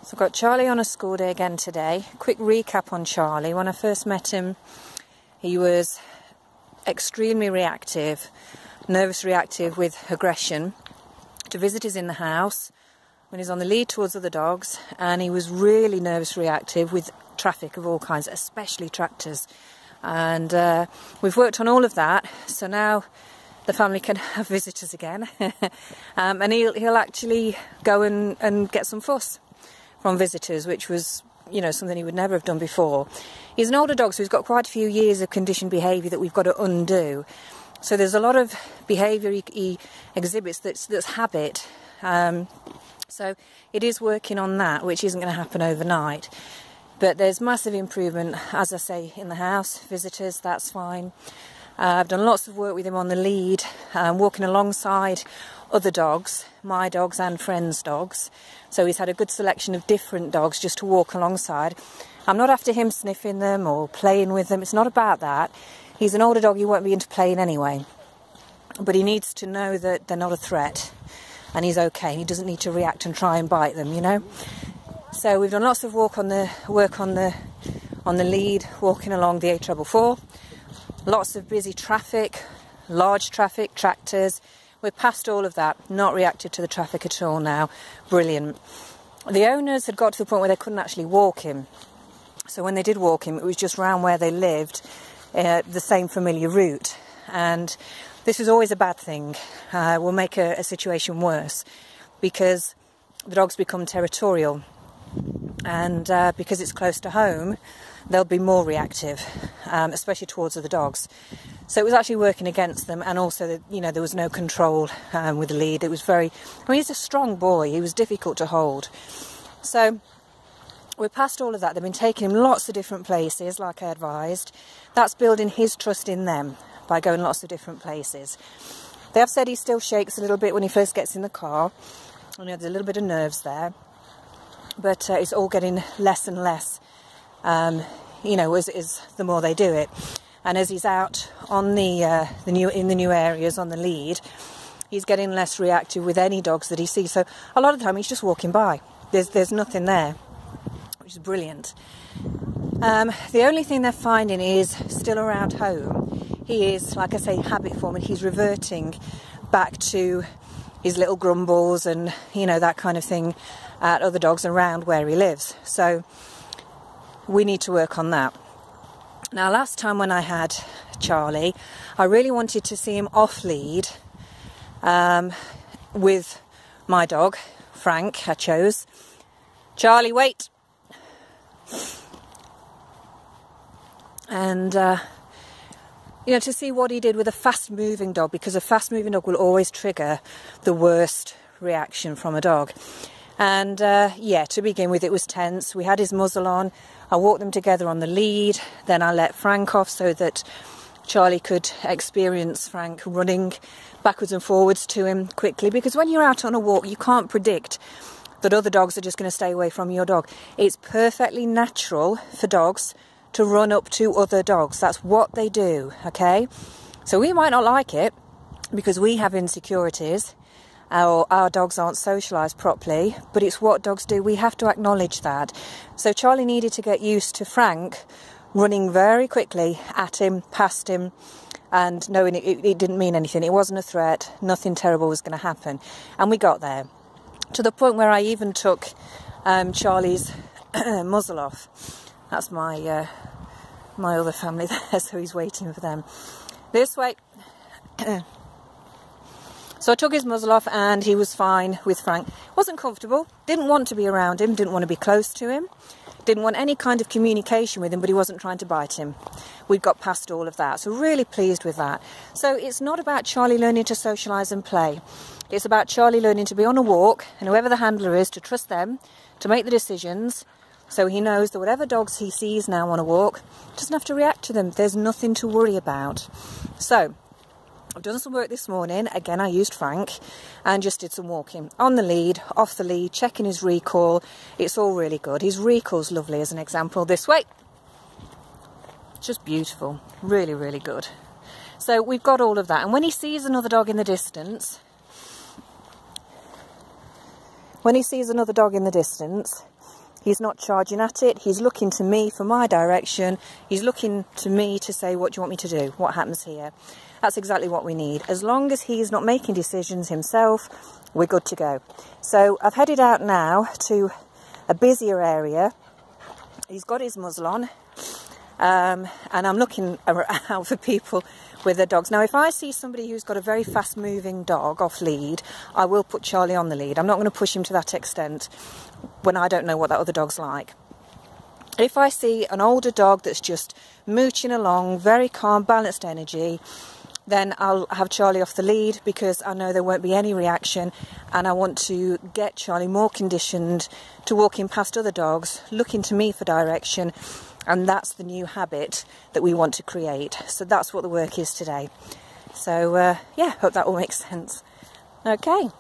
So I've got Charlie on a school day again today. Quick recap on Charlie. When I first met him, he was extremely reactive, nervous reactive with aggression to visitors in the house, when he's on the lead towards other dogs, and he was really nervous reactive with traffic of all kinds, especially tractors. And we've worked on all of that, so now the family can have visitors again. And he'll actually go and get some fuss from visitors, which was, you know, something he would never have done before. He's an older dog, so he's got quite a few years of conditioned behaviour that we've got to undo. So there's a lot of behaviour he exhibits that's habit. So it is working on that, which isn't going to happen overnight. But there's massive improvement, as I say, in the house. Visitors, that's fine. I've done lots of work with him on the lead, walking alongside other dogs, my dogs and friends' dogs. So he's had a good selection of different dogs just to walk alongside. I'm not after him sniffing them or playing with them. It's not about that. He's an older dog, he won't be into playing anyway. But he needs to know that they're not a threat and he's okay. He doesn't need to react and try and bite them, you know. So we've done lots of work on the lead, walking along the A444. Lots of busy traffic, large traffic, tractors. We're past all of that, not reacted to the traffic at all now. Brilliant. The owners had got to the point where they couldn't actually walk him. So when they did walk him, it was just round where they lived, the same familiar route. And this is always a bad thing. Will make a situation worse because the dogs become territorial. And because it's close to home, they'll be more reactive, especially towards other dogs. So it was actually working against them, and also, you know, there was no control with the lead. It was he's a strong boy. He was difficult to hold. So we're past all of that. They've been taking him lots of different places, like I advised. That's building his trust in them by going lots of different places. They have said he still shakes a little bit when he first gets in the car. You know, there's a little bit of nerves there. But it's all getting less and less, you know, as the more they do it. And as he's out on the new areas on the lead, he's getting less reactive with any dogs that he sees. So a lot of the time he's just walking by. There's nothing there, which is brilliant. The only thing they're finding is still around home. He is, like I say, habit forming. He's reverting back to his little grumbles and, you know, that kind of thing at other dogs around where he lives. So we need to work on that. Now, last time when I had Charlie, I really wanted to see him off lead with my dog, Frank. I chose. Charlie, wait. And, you know, to see what he did with a fast-moving dog, because a fast-moving dog will always trigger the worst reaction from a dog. And, yeah, to begin with, it was tense. We had his muzzle on. I walked them together on the lead. Then I let Frank off so that Charlie could experience Frank running backwards and forwards to him quickly. Because when you're out on a walk, you can't predict that other dogs are just going to stay away from your dog. It's perfectly natural for dogs to run up to other dogs. That's what they do, okay? So we might not like it because we have insecurities. Our dogs aren't socialised properly, but it's what dogs do. We have to acknowledge that. So Charlie needed to get used to Frank running very quickly at him, past him, and knowing it didn't mean anything. It wasn't a threat. Nothing terrible was going to happen. And we got there, to the point where I even took Charlie's muzzle off. That's my other family there, so he's waiting for them. This way. So I took his muzzle off and he was fine with Frank. Wasn't comfortable, didn't want to be around him, didn't want to be close to him, didn't want any kind of communication with him, but he wasn't trying to bite him. We'd got past all of that, so really pleased with that. So it's not about Charlie learning to socialise and play. It's about Charlie learning to be on a walk, and whoever the handler is, to trust them, to make the decisions, so he knows that whatever dogs he sees now on a walk, doesn't have to react to them. There's nothing to worry about. So I've done some work this morning. Again, I used Frank and just did some walking on the lead, off the lead, checking his recall. It's all really good. His recall's lovely as an example. This way. Just beautiful. Really, really good. So we've got all of that. And when he sees another dog in the distance, When he sees another dog in the distance, he's not charging at it, he's looking to me for my direction, he's looking to me to say, what do you want me to do? What happens here? That's exactly what we need. As long as he's not making decisions himself, we're good to go. So I've headed out now to a busier area. He's got his muzzle on, and I'm looking out for people with their dogs. Now, if I see somebody who's got a very fast-moving dog off lead, I will put Charlie on the lead. I'm not going to push him to that extent when I don't know what that other dog's like. If I see an older dog that's just mooching along, very calm, balanced energy, then I'll have Charlie off the lead, because I know there won't be any reaction, and I want to get Charlie more conditioned to walking past other dogs, looking to me for direction, and that's the new habit that we want to create. So that's what the work is today. So yeah, hope that all makes sense. Okay.